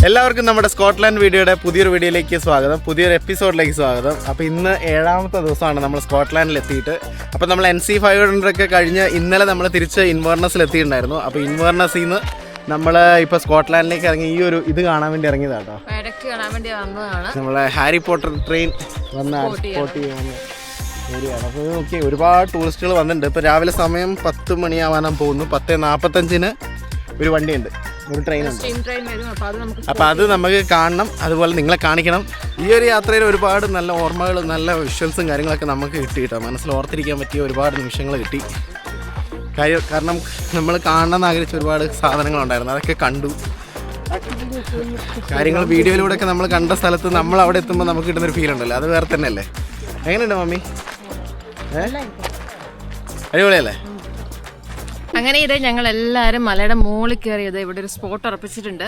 എല്ലാവർക്കും നമ്മുടെ സ്കോട്ട്ലാൻഡ് വീഡിയോയുടെ പുതിയൊരു വീഡിയോയിലേക്ക് സ്വാഗതം, പുതിയൊരു എപ്പിസോഡിലേക്ക് സ്വാഗതം. അപ്പോൾ ഇന്ന് 7ാമത്തെ ദിവസമാണ് നമ്മൾ സ്കോട്ട്ലാൻഡിൽ എത്തിയിട്ട്. അപ്പോൾ നമ്മൾ NC500 ഒക്കെ കഴിഞ്ഞ് ഇന്നലെ നമ്മൾ തിരിച്ച് ഇൻവേർണസിൽ എത്തിയിട്ടുണ്ടായിരുന്നു. അപ്പോൾ ഇൻവേർണസിൽ നിന്ന് നമ്മൾ ഇപ്പോൾ സ്കോട്ട്ലാൻഡിലേക്ക് ഇറങ്ങി ഈ ഒരു ഇത് കാണാൻ വേണ്ടി ഇറങ്ങിയതാട്ടോ. നമ്മളെ ഹാരി പോട്ടർ ട്രെയിൻ വന്ന് സ്പോട്ട് ചെയ്യാൻ ഏരിയയാണ്. അപ്പോൾ നോക്കി ഒരുപാട് ടൂറിസ്റ്റുകൾ വന്നിട്ടുണ്ട്. ഇപ്പോൾ രാവിലെ സമയം 10 മണിയാവാനാണ് പോകുന്നു. 10:45 ഒരു വണ്ടിയുണ്ട്, ഒരു ട്രെയിനുണ്ട്. അപ്പോൾ അത് നമുക്ക് കാണണം, അതുപോലെ നിങ്ങളെ കാണിക്കണം. ഈ ഒരു യാത്രയിൽ ഒരുപാട് നല്ല ഓർമ്മകൾ, നല്ല വിഷ്വൽസും കാര്യങ്ങളൊക്കെ നമുക്ക് കിട്ടി കേട്ടോ. മനസ്സിൽ ഓർത്തിരിക്കാൻ പറ്റിയ ഒരുപാട് നിമിഷങ്ങൾ കിട്ടി. കാരണം നമ്മൾ കാണണമെന്ന് ആഗ്രഹിച്ച ഒരുപാട് സാധനങ്ങളുണ്ടായിരുന്നു, അതൊക്കെ കണ്ടു. കാര്യങ്ങൾ വീഡിയോയിലൂടെയൊക്കെ നമ്മൾ കണ്ട സ്ഥലത്ത് നമ്മൾ അവിടെ എത്തുമ്പോൾ നമുക്ക് കിട്ടുന്നൊരു ഫീൽ ഉണ്ടല്ലോ, അത് വേറെ തന്നെ അല്ലേ. എങ്ങനെയുണ്ട് മമ്മി? അടിപൊളിയല്ലേ? അങ്ങനെ ഇത് ഞങ്ങൾ എല്ലാവരും മലയുടെ മുകളിൽ കയറിയത്. ഇവിടെ ഒരു സ്പോട്ട് ഉറപ്പിച്ചിട്ടുണ്ട്.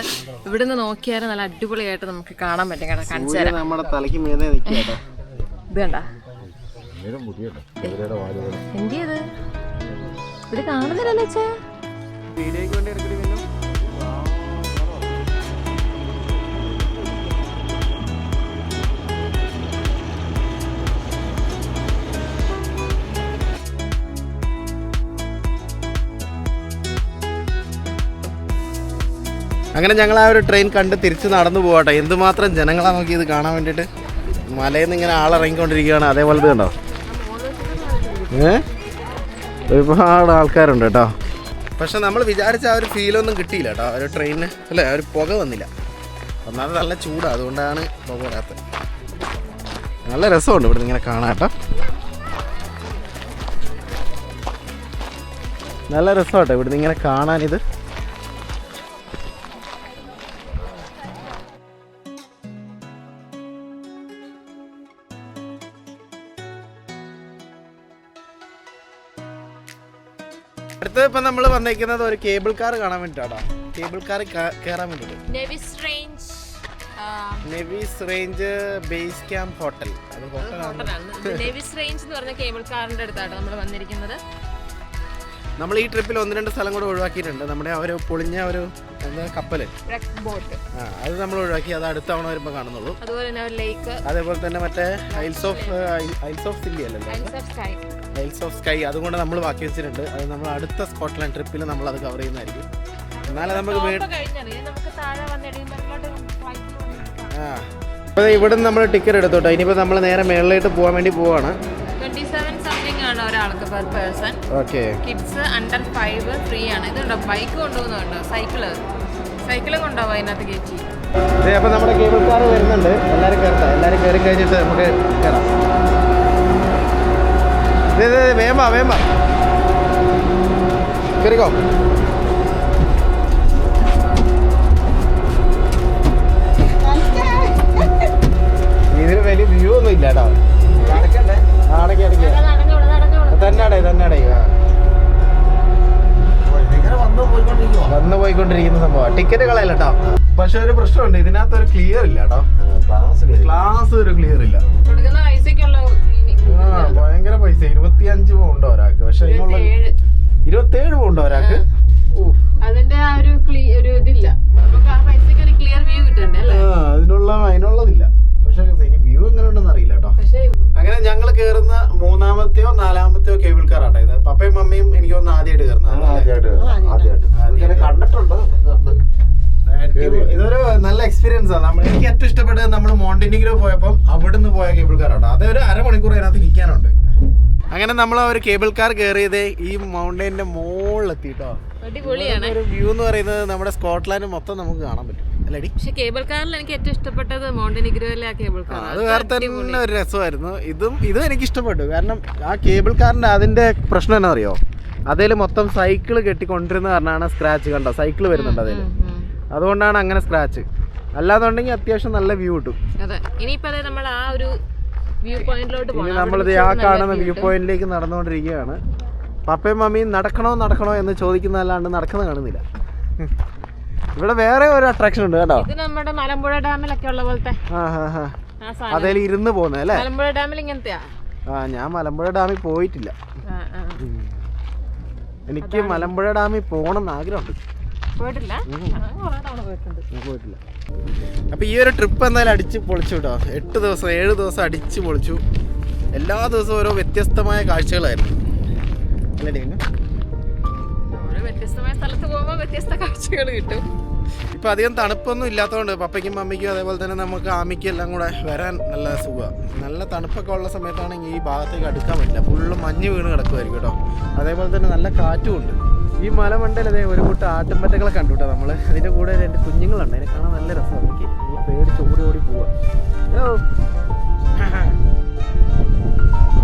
ഇവിടുന്ന് നോക്കിയാൽ നല്ല അടിപൊളിയായിട്ട് നമുക്ക് കാണാൻ പറ്റും. കാണിച്ചു തരാം. നമ്മുടെ തലയ്ക്ക് മീതെ നിൽക്കുക. ഇത് കണ്ട എന്ത് ഇത് കാണുന്നില്ലല്ലോ അച്ഛാ. വീഡിയോയ്ക്ക് വേണ്ടി എടുക്കണി. അങ്ങനെ ഞങ്ങൾ ആ ഒരു ട്രെയിൻ കണ്ട് തിരിച്ച് നടന്നു പോകട്ടെ. എന്തുമാത്രം ജനങ്ങളാണ് നോക്കി ഇത് കാണാൻ വേണ്ടിയിട്ട്. മലയിൽ നിന്ന് ഇങ്ങനെ ആളിറങ്ങിക്കൊണ്ടിരിക്കുകയാണ്. അതേപോലെ ഇത് കണ്ടോ, ഒരുപാട് ആൾക്കാരുണ്ട് കേട്ടോ. പക്ഷെ നമ്മൾ വിചാരിച്ച ആ ഒരു ഫീലൊന്നും കിട്ടിയില്ല കേട്ടോ. ഒരു ട്രെയിനിന് അല്ലേ, ഒരു പുക വന്നില്ല. ഒന്നാമത് നല്ല ചൂടാണ്, അതുകൊണ്ടാണ് പുക വരാത്തത്. നല്ല രസമുണ്ട് ഇവിടെ ഇങ്ങനെ കാണാം കേട്ടോ. നല്ല രസമാട്ടോ ഇവിടുന്ന് ഇങ്ങനെ കാണാനിത്. അടുത്ത് ഇപ്പം നമ്മൾ വന്നേക്കുന്നത് ഒരു കേബിൾ കാർ കാണാൻ വേണ്ടിയിട്ടാണ്. കേബിൾ കാർ കയറാൻ വേണ്ടിയിട്ട് Nevis range base camp hotel. അത് ഹോട്ടലാണ്. നെവിസ് റേഞ്ച് എന്ന് പറഞ്ഞ കേബിൾ കാറിന്റെ അടുത്താണ് നമ്മൾ വന്നിരിക്കുന്നത്. നമ്മൾ ഈ ട്രിപ്പിൽ 1-2 സ്ഥലം കൂടെ ഒഴിവാക്കിയിട്ടുണ്ട്. നമ്മുടെ ഒരു പൊളിഞ്ഞ ഒരു എന്താ കപ്പല്, അത് നമ്മൾ ഒഴിവാക്കി. അത് അടുത്ത തവണ വരുമ്പോൾ കാണുന്നുള്ളൂ. അതേപോലെ തന്നെ മറ്റേ ഐൽസ് ഓഫ് സില്ലി അല്ലല്ലോ, ഐൽസ് ഓഫ് സ്കൈ, അതുകൊണ്ട് നമ്മൾ ബാക്കി വെച്ചിട്ടുണ്ട്. അത് നമ്മൾ അടുത്ത സ്കോട്ട്ലാൻഡ് ട്രിപ്പിൽ നമ്മൾ അത് കവർ ചെയ്യുന്നതായിരിക്കും. എന്നാലും നമുക്ക് അപ്പോൾ ഇവിടെ നിന്ന് നമ്മൾ ടിക്കറ്റ് എടുത്തോട്ടോ. ഇനിയിപ്പോൾ നമ്മൾ നേരെ മേളിലായിട്ട് പോകാൻ വേണ്ടി പോവാണ്. 27 സംതിങ് ആണ് ഒരാൾക്ക് per person. Okay. Kids under 5 free ആണ്. ഇതുണ്ടോ ബൈക്ക് കൊണ്ടുപോകുന്നുണ്ടോ, സൈക്കിള് കൊണ്ടുപോകും അതിനകത്ത് കയറ്റി. അപ്പോൾ നമ്മുടെ കേബിൾ കാർ വരുന്നുണ്ട്. എല്ലാവരും കയറട്ടെ. എല്ലാവരും കയറി കഴിഞ്ഞിട്ട് നമുക്ക് കയറാം. വേമ്പ കയറിക്കോ. ഇതിന് വലിയ വ്യൂ ഒന്നും ഇല്ല കേട്ടോ. വന്നു പോയിക്കൊണ്ടിരിക്കുന്ന സംഭവം. ടിക്കറ്റ് കളയല്ല കേട്ടോ. പക്ഷെ ഒരു പ്രശ്നമുണ്ട്, ഇതിനകത്ത് ഒരു ക്ലിയർ ഇല്ല കേട്ടോ. ക്ലാസ് ഒരു ക്ലിയർ ഇല്ല. ഭയങ്കര പൈസ. 25 പൗണ്ട് ഒരാൾക്ക്. പക്ഷെ അതിനുള്ള 27 പൗണ്ട് ഒരാൾക്ക്. അതിന്റെ ആ ഒരു ഇതില്ല. അതിനുള്ളതില്ല. പക്ഷെ ഇനി വ്യൂ എങ്ങനെ ഉണ്ടെന്ന് അറിയില്ല കേട്ടോ. അങ്ങനെ ഞങ്ങൾ കയറുന്ന 3-ാമത്തെയോ 4-ാമത്തെയോ കേബിൾ കാർ ആട്ടോ ഇത്. പപ്പയും മമ്മിയും എനിക്ക് തോന്നുന്നു ആദ്യമായിട്ട് കണ്ടിട്ടുണ്ട്. ഇതൊരു നല്ല എക്സ്പീരിയൻസ് ആണ്. എനിക്ക് ഏറ്റവും ഇഷ്ടപ്പെട്ടത് നമ്മൾ മോണ്ടിനിഗ്രോ പോയപ്പോൾ അവിടുന്ന് പോയ കേബിൾ കാർ ആട്ടോ. അതൊരു അരമണിക്കൂർ അതിനകത്ത് ഇരിക്കാനുണ്ട്. അങ്ങനെ നമ്മൾ ഒരു കേബിൾ കാർ കയറിയത് ഈ മൗണ്ടൈനിന്റെ മുകളിലെത്തിട്ടോ. ഒരു വ്യൂ എന്ന് പറയുന്നത് നമ്മുടെ സ്കോട്ട്ലാൻഡ് മൊത്തം നമുക്ക് കാണാൻ പറ്റും. പക്ഷെ കേബിൾ കാറിൽ എനിക്ക് ഏറ്റവും ഇഷ്ടപ്പെട്ടത് മോണ്ടിനിഗ്രോയിലെ ആ കേബിൾ കാർ. അത് വേറെ തന്നെ ഒരു രസമായിരുന്നു. ഇതും എനിക്ക് ഇഷ്ടപ്പെട്ടു. കാരണം ആ കേബിൾ കാറിന്റെ അതിന്റെ പ്രശ്നം എന്നാ അറിയോ, അതേല് മൊത്തം സൈക്കിള് കെട്ടിക്കൊണ്ടിരുന്ന കാരണമാണ് സ്ക്രാച്ച്. കണ്ടോ, സൈക്കിള് വരുന്നുണ്ട് അതേല്, അതുകൊണ്ടാണ് അങ്ങനെ സ്ക്രാച്ച്. അല്ലാന്നുണ്ടെങ്കിൽ അത്യാവശ്യം നല്ല വ്യൂ കിട്ടും. ഇനി നമ്മളിത് ആ കാണുന്ന വ്യൂ പോയിന്റിലേക്ക് നടന്നുകൊണ്ടിരിക്കുകയാണ്. പപ്പയും മമ്മിയും നടക്കണോ എന്ന് ചോദിക്കുന്നതല്ലാണ്ട് നടക്കുന്ന കാണുന്നില്ല. ഇവിടെ വേറെ ഒരു അട്രാക്ഷൻ ഉണ്ട് കേട്ടോ. ഇത് നമ്മുടെ മലമ്പുഴ ഡാമിലൊക്കെ ഉള്ള പോലത്തെ അതേൽ ഇരുന്ന് പോകുന്നത് അല്ലേ. മലമ്പുഴ ഡാമിൽ ഇങ്ങനത്തെയാ. ഞാൻ മലമ്പുഴ ഡാമിൽ പോയിട്ടില്ല. എനിക്ക് മലമ്പുഴ ഡാമിൽ പോകണം എന്ന് ആഗ്രഹമുണ്ട്. പോയിട്ടില്ല, ഞാൻ കുറേ തവണ പോയിട്ടുണ്ട്. പോയിട്ടില്ല. അപ്പോൾ ഈ ഒരു ട്രിപ്പ് എന്തായാലും അടിച്ച് പൊളിച്ചു കേട്ടോ. 8 ദിവസം 7 ദിവസം അടിച്ച് പൊളിച്ചു. എല്ലാ ദിവസവും ഓരോ വ്യത്യസ്തമായ കാഴ്ചകളായിരുന്നു. അല്ലേ? ഓരോ വ്യത്യസ്തമായ സ്ഥലത്ത് പോകുമ്പോൾ വ്യത്യസ്ത കാഴ്ചകൾ കിട്ടും. ഇപ്പം അധികം തണുപ്പൊന്നും ഇല്ലാത്തതുകൊണ്ട് പപ്പയ്ക്കും മമ്മിക്കും അതേപോലെ തന്നെ നമുക്ക് ആമിക്കും എല്ലാം കൂടെ വരാൻ നല്ല സുഖമാണ്. നല്ല തണുപ്പൊക്കെ ഉള്ള സമയത്താണെങ്കിൽ ഈ ഭാഗത്തേക്ക് അടുക്കാൻ പറ്റില്ല. ഫുള്ള് മഞ്ഞ് വീണ് കിടക്കുമായിരിക്കും കേട്ടോ. അതേപോലെ തന്നെ നല്ല കാറ്റും ഉണ്ട്. ഈ മലമണ്ടയിൽ അതേ ഒരു കൂട്ടം ആട്ടുമ്പറ്റകളെ കണ്ടു കേട്ടോ നമ്മൾ. അതിൻ്റെ കൂടെ 2 കുഞ്ഞുങ്ങളുണ്ട്. അതിനെ കാണാൻ നല്ല രസമാണ്. നമുക്ക് പേടിച്ച് ഓടി ഓടി പോവാം.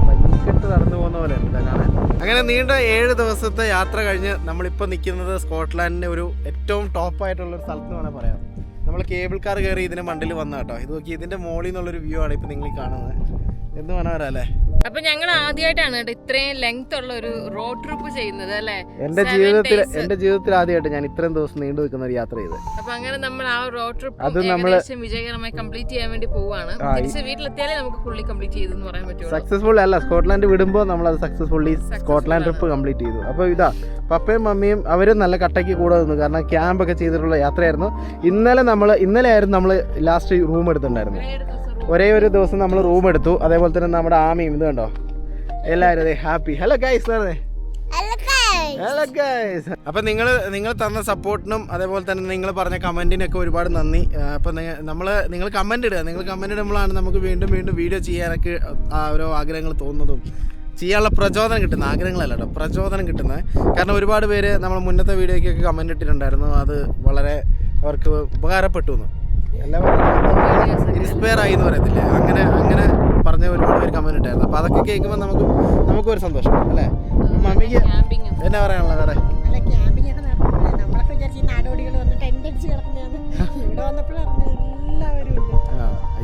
പഞ്ഞിക്കെട്ട് നടന്നു പോകുന്ന പോലെ ഉണ്ട് കാണാൻ. അങ്ങനെ നീണ്ട 7 ദിവസത്തെ യാത്ര കഴിഞ്ഞ് നമ്മളിപ്പോൾ നിൽക്കുന്നത് സ്കോട്ട്ലാൻഡിൻ്റെ ഒരു ഏറ്റവും ടോപ്പായിട്ടുള്ളൊരു സ്ഥലത്ത് വേണേൽ പറയാം. നമ്മൾ കേബിൾ കാർ കയറി ഇതിൻ്റെ മണ്ടിൽ വന്ന കേട്ടോ. ഇത് നോക്കി, ഇതിൻ്റെ മോളിൽ നിന്നുള്ളൊരു വ്യൂ ആണ് ഇപ്പോൾ നിങ്ങൾ കാണുന്നത്. എന്ത് മനോഹരല്ലേ. അപ്പൊ ഞങ്ങൾ ആദ്യമായിട്ടാണ് കേട്ടോ ഇത്രയും ലെങ്ത് ഉള്ള ഒരു റോഡ് ട്രിപ്പ് ചെയ്യുന്നത് അല്ലേ. എന്റെ ജീവിതത്തിൽ ആദ്യമായിട്ട് ഞാൻ ഇത്രയും ദിവസം നീണ്ടു നിൽക്കുന്ന ഒരു യാത്ര ചെയ്ത്. അപ്പൊ അങ്ങനെ നമ്മൾ ആ റോഡ് ട്രിപ്പ് വിജയകരമായി കംപ്ലീറ്റ് ചെയ്യാൻ വേണ്ടി പോവാണ്. തിരിച്ച് വീട്ടിലെത്തിയാലേ നമുക്ക് ഫുള്ളി കംപ്ലീറ്റ് ചെയ്തെന്ന് പറയാൻ പറ്റും. സക്സസ്ഫുൾ അല്ല, സ്കോട്ട്ലാൻഡ് വിടുമ്പോൾ നമ്മൾ അത് സക്സസ്ഫുള്ളി സ്കോട്ട്ലാൻഡ് ട്രിപ്പ് കംപ്ലീറ്റ് ചെയ്തു. അപ്പോൾ ഇതാ പപ്പയും മമ്മിയും അവരും നല്ല കട്ടയ്ക്ക് കൂടെ നിന്നു. കാരണം ക്യാമ്പൊക്കെ ചെയ്തിട്ടുള്ള യാത്രയായിരുന്നു. ഇന്നലെ ആയിരുന്നു നമ്മൾ ലാസ്റ്റ് റൂം എടുത്തിട്ടുണ്ടായിരുന്നു. ഒരേ ഒരു ദിവസം നമ്മൾ റൂം എടുത്തു. അതേപോലെ തന്നെ നമ്മുടെ ആമയും ഇത് കണ്ടോ എല്ലാവരും happy. Hello guys. Hello guys. അപ്പം നിങ്ങൾ തന്ന സപ്പോർട്ടിനും അതേപോലെ തന്നെ നിങ്ങൾ പറഞ്ഞ കമൻറ്റിനൊക്കെ ഒരുപാട് നന്ദി. അപ്പം നിങ്ങൾ കമൻറ്റ് ഇടുക. നിങ്ങൾ കമൻറ്റ് ഇടുമ്പോഴാണ് നമുക്ക് വീണ്ടും വീഡിയോ ചെയ്യാനൊക്കെ ഓരോ ആഗ്രഹങ്ങൾ തോന്നുന്നതും ചെയ്യാനുള്ള പ്രചോദനം കിട്ടുന്നത്. ആഗ്രഹങ്ങളല്ല കേട്ടോ, പ്രചോദനം കിട്ടുന്നത്. കാരണം ഒരുപാട് പേര് നമ്മൾ മുന്നത്തെ വീഡിയോയ്ക്കൊക്കെ കമൻറ്റ് ഇട്ടിട്ടുണ്ടായിരുന്നു. അത് വളരെ അവർക്ക് ഉപകാരപ്പെട്ടു എന്ന്, എല്ലാവരും ഇൻസ്പയർ ആയി എന്ന് പറയത്തില്ലേ, അങ്ങനെ പറഞ്ഞ ഒരുപാട് പേര് കമൻറ്റ് ഇട്ടായിരുന്നു. അപ്പോൾ അതൊക്കെ കേൾക്കുമ്പോൾ നമുക്കൊരു സന്തോഷം അല്ലേ. മമ്മിക്ക് എന്നാ പറയാനുള്ളത് വേറെ?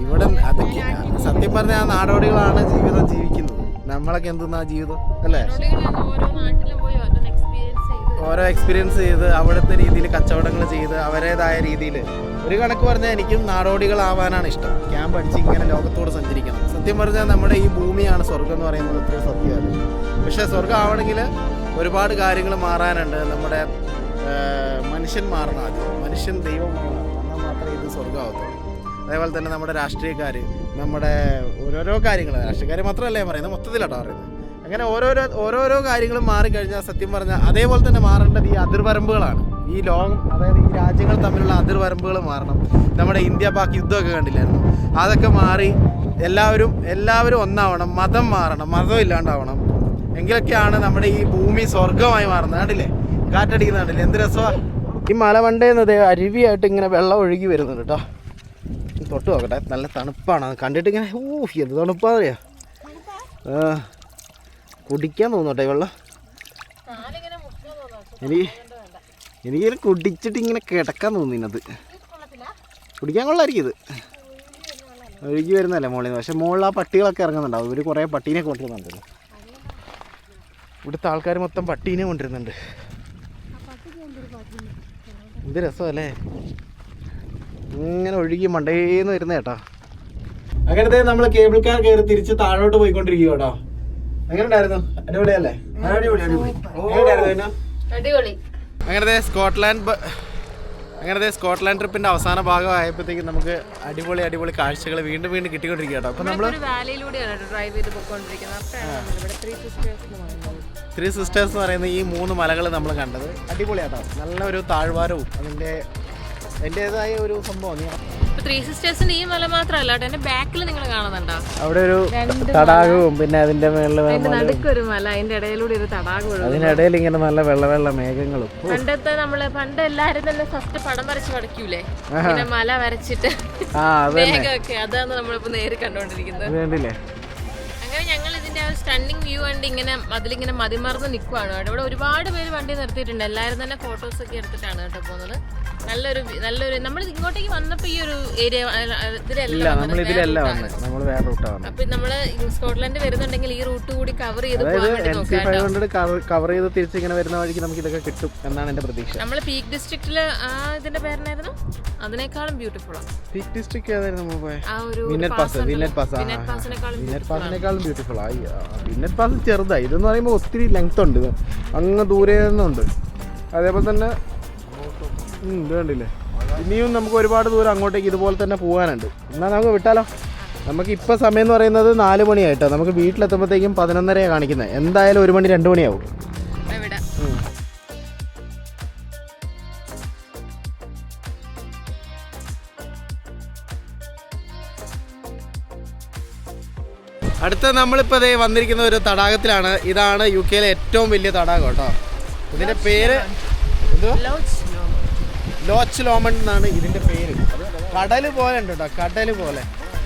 ഇവിടെ അതൊക്കെ സത്യം പറഞ്ഞാൽ ആ നാടോടികളാണ് ജീവിതം ജീവിക്കുന്നത്. നമ്മളൊക്കെ എന്തെന്നാ ജീവിതം അല്ലേ. ഓരോ എക്സ്പീരിയൻസ് ചെയ്ത് അവിടുത്തെ രീതിയിൽ കച്ചവടങ്ങൾ ചെയ്ത് അവരുടേതായ രീതിയിൽ ഒരു കണക്ക് പറഞ്ഞാൽ എനിക്കും നാടോടികളാവാനാണ് ഇഷ്ടം. ക്യാമ്പ് അടിച്ച് ഇങ്ങനെ ലോകത്തോട് സഞ്ചരിക്കണം. സത്യം പറഞ്ഞാൽ നമ്മുടെ ഈ ഭൂമിയാണ് സ്വർഗം എന്ന് പറയുന്നത് ഇത്രയും സത്യമാണ്. പക്ഷേ സ്വർഗം ആവണമെങ്കിൽ ഒരുപാട് കാര്യങ്ങൾ മാറാനുണ്ട്. നമ്മുടെ മനുഷ്യൻ മാറണം. ആദ്യം മനുഷ്യൻ ദൈവം മാറണം. എന്നാൽ മാത്രമേ ഇത് സ്വർഗമാവത്തുള്ളൂ. അതേപോലെ തന്നെ നമ്മുടെ രാഷ്ട്രീയക്കാർ, നമ്മുടെ ഓരോരോ കാര്യങ്ങൾ, രാഷ്ട്രീയക്കാർ മാത്രമല്ല ഞാൻ പറയുന്നത്, മൊത്തത്തിലാട്ടോ പറയുന്നത്. അങ്ങനെ ഓരോരോ കാര്യങ്ങളും മാറിക്കഴിഞ്ഞാൽ സത്യം പറഞ്ഞാൽ അതേപോലെ തന്നെ മാറേണ്ടത് ഈ അതിർവരമ്പുകളാണ്. ഈ ലോകം, അതായത് ഈ രാജ്യങ്ങൾ തമ്മിലുള്ള അതിർവരമ്പുകൾ മാറണം. നമ്മുടെ ഇന്ത്യ പാക് യുദ്ധമൊക്കെ കണ്ടില്ലായിരുന്നു, അതൊക്കെ മാറി എല്ലാവരും ഒന്നാവണം. മതം മാറണം, മതം ഇല്ലാണ്ടാവണം. എങ്കിലൊക്കെയാണ് നമ്മുടെ ഈ ഭൂമി സ്വർഗമായി മാറുന്നത്. കണ്ടില്ലേ, കാറ്റടിക്കുന്ന കണ്ടില്ലേ, എന്ത് രസമാണ്. ഈ മലമണ്ടേന്നത് അരുവിയായിട്ട് ഇങ്ങനെ വെള്ളം ഒഴുകി വരുന്നുണ്ട് കേട്ടോ. തൊട്ട് നോക്കട്ടെ, നല്ല തണുപ്പാണ്. അത് കണ്ടിട്ട് ഇങ്ങനെ എന്ത് തണുപ്പാന്ന് അറിയാം. കുടിക്കാൻ തോന്നട്ടെ വെള്ളം. എനിക്കിങ്ങനെ കുടിച്ചിട്ട് ഇങ്ങനെ കിടക്കാൻ തോന്നിയത്. കുടിക്കാൻ കൊള്ളായിരിക്കും. ഇത് ഒഴുകി വരുന്നല്ലേ മുകളിൽ നിന്ന്. പക്ഷെ മുകളിൽ ആ പട്ടികളൊക്കെ ഇറങ്ങുന്നുണ്ടാവും. ഇവർ കുറേ പട്ടീനെ കൊണ്ടുവരുന്നുണ്ടല്ലോ. ഇവിടുത്തെ ആൾക്കാർ മൊത്തം പട്ടീനെ കൊണ്ടുവരുന്നുണ്ട്. ഇത് രസമല്ലേ, ഇങ്ങനെ ഒഴുകി മണ്ടേന്ന് വരുന്ന കേട്ടോ. അങ്ങനത്തെ നമ്മൾ കേബിൾ കാർ കയറി തിരിച്ച് താഴോട്ട് പോയിക്കൊണ്ടിരിക്കുക കേട്ടോ. അങ്ങനെ ഉണ്ടായിരുന്നു, അടിപൊളിയല്ലേ? അടിപൊളി. അങ്ങനത്തെ സ്കോട്ട്ലാൻഡ് ട്രിപ്പിന്റെ അവസാന ഭാഗമായപ്പോഴത്തേക്കും നമുക്ക് അടിപൊളി കാഴ്ചകൾ വീണ്ടും കിട്ടിക്കൊണ്ടിരിക്കുക കേട്ടോ. അപ്പൊ നമ്മള് ത്രീ സിസ്റ്റേഴ്സ് എന്ന് പറയുന്ന ഈ 3 മലകൾ നമ്മൾ കണ്ടത് അടിപൊളിയാട്ടോ. നല്ലൊരു താഴ്വാരവും അതിൻ്റെതായ ഒരു സംഭവം. ത്രീ സിസ്റ്റേഴ്സിന്റെ ഈ മല മാത്രമല്ല കേട്ടോ, എന്റെ ബാക്കിൽ നിങ്ങൾ കാണുന്നുണ്ടോ അവിടെ ഒരു തടാകവും പിന്നെ അതിന്റെ മേളിൽ നടുക്കൊരു മല, അതിന്റെ ഇടയിലൂടെ ഒരു തടാകവും, അതിനിടയിൽ ഇങ്ങനെ നല്ല വെള്ള മേഘങ്ങളും. പണ്ട് എല്ലാരും തന്നെ ഫസ്റ്റ് പടം വരച്ച് പഠിക്കൂലേ, ഇങ്ങനെ മല വരച്ചിട്ട് മേഘമൊക്കെ, അതാണ് നമ്മളിപ്പോ നേരെ കണ്ടോണ്ടിരിക്കുന്നത്. അങ്ങനെ ഞങ്ങൾ ഇതിന്റെ ആ സ്റ്റണ്ണിങ് വ്യൂ കണ്ട് ഇങ്ങനെ അതിലിങ്ങനെ മതിമറന്ന് നിൽക്കുവാണ്. ഇവിടെ ഒരുപാട് പേര് വണ്ടി നിർത്തിയിട്ടുണ്ട്. എല്ലാവരും തന്നെ ഫോട്ടോസ് ഒക്കെ എടുത്തിട്ടാണ് കേട്ടോ പോകുന്നത്. നല്ലൊരു നമ്മൾ ഇങ്ങോട്ടേക്ക് വന്നപ്പോ ഈ ഒരു ഏരിയ അപ്പൊ നമ്മള് സ്കോട്ട്ലാൻഡ് വരുന്നുണ്ടെങ്കിൽ ഈ റൂട്ട് കൂടി കവർ ചെയ്ത് കവർ ചെയ്ത് തിരിച്ചിങ്ങനെ വരുന്ന വഴിക്ക് നമുക്ക് ഇതൊക്കെ കിട്ടും എന്നാണ് എന്റെ പ്രതീക്ഷ. നമ്മള് പീക്ക് ഡിസ്ട്രിക്റ്റില് ഇതിന്റെ പേരെന്നായിരുന്നു, അതിനേക്കാളും ബ്യൂട്ടിഫുൾ ആണ്. പീക്ക് ഡിസ്ട്രിക്ട് ഏതായിരുന്നു നമ്മൾ പോയത്? വിന്നറ്റ് പാസിനേക്കാളും ബ്യൂട്ടിഫുൾ ആയി. വിന്നറ്റ് പാസ് ചെറുതായി, ഇതെന്ന് പറയുമ്പോൾ ഒത്തിരി ലെങ്ത് ഉണ്ട്, അങ്ങ് ദൂരെ നിന്നുണ്ട്. അതേപോലെ തന്നെ ഇത് കണ്ടില്ലേ, ഇനിയും നമുക്ക് ഒരുപാട് ദൂരം അങ്ങോട്ടേക്ക് ഇതുപോലെ തന്നെ പോകാനുണ്ട്. എന്നാൽ നമുക്ക് വിട്ടാലോ? നമുക്ക് ഇപ്പോൾ സമയം എന്ന് പറയുന്നത് 4 മണിയായിട്ടോ. നമുക്ക് വീട്ടിലെത്തുമ്പോഴത്തേക്കും 11:30 കാണിക്കുന്നത്. എന്തായാലും 1 മണി 2 മണിയാവും. അടുത്ത നമ്മളിപ്പോൾ ദേ വന്നിരിക്കുന്ന ഒരു തടാകത്തിലാണ്. ഇതാണ് UK ഏറ്റവും വലിയ തടാകം കേട്ടോ. ഇതിൻ്റെ പേര് ലോച്ച് ലോമൺ എന്നാണ് ഇതിൻ്റെ പേര്. കടൽ പോലെ ഉണ്ട് കേട്ടോ, കടൽ പോലെ.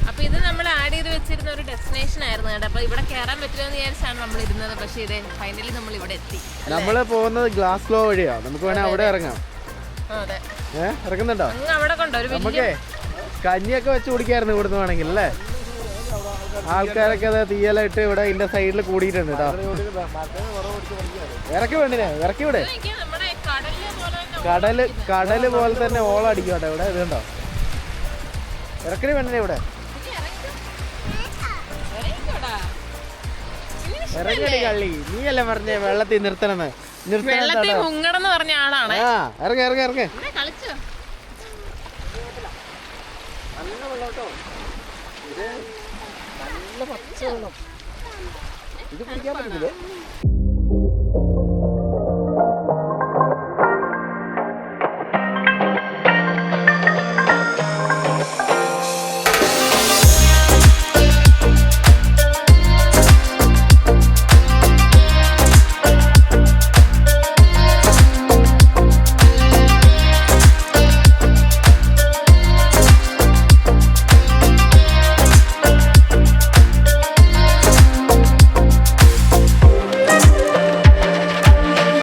അപ്പൊ ഇത് നമ്മൾ ആഡ് ചെയ്ത് വെച്ചിരുന്ന ഒരു ഡെസ്റ്റിനേഷൻ ആയിരുന്നു കേട്ടോ. അപ്പൊ ഇവിടെ കയറാൻ പറ്റുമെന്ന് വിചാരിച്ചാണ് നമ്മൾ ഇരുന്നത്. പക്ഷേ ഇത് ഫൈനലി നമ്മൾ ഇവിടെ എത്തി. നമ്മൾ പോകുന്നത് ഗ്ലാസ് ഫ്ലോ വഴിയാണ്. നമുക്ക് വേണേൽ അവിടെ ഇറങ്ങാം. ഇറങ്ങുന്നുണ്ടോ? നമുക്ക് കഞ്ഞിയൊക്കെ വെച്ച് കുടിക്കായിരുന്നു ഇവിടുന്ന് വേണമെങ്കിൽ അല്ലേ. ആൾക്കാരൊക്കെ അത് തീയലായിട്ട് ഇവിടെ ഇതിന്റെ സൈഡിൽ കൂടിയിട്ടുണ്ട് കേട്ടോ. ഇറക്കി വേണ്ടിനെ, ഇറക്കി ഇവിടെ. കടല് പോലെ തന്നെ ഓളം അടിക്കും കേട്ടോ ഇവിടെ. ഇത് കണ്ടോ, ഇറക്കി വേണ്ടിനെ ഇവിടെ. ഇറങ്ങടി കള്ളി, നീ അല്ലേ പറഞ്ഞേ വെള്ളത്തിൽ നിർത്തണമെന്ന്. പറഞ്ഞ ആളാണ്. ഇറങ്ങ ഇറങ്ങ ഇറങ്ങ. നല്ല വെള്ളം കേട്ടോ, നല്ല പച്ച വെള്ളം. ഇത് കുടിക്കാൻ പറ്റില്ലേ?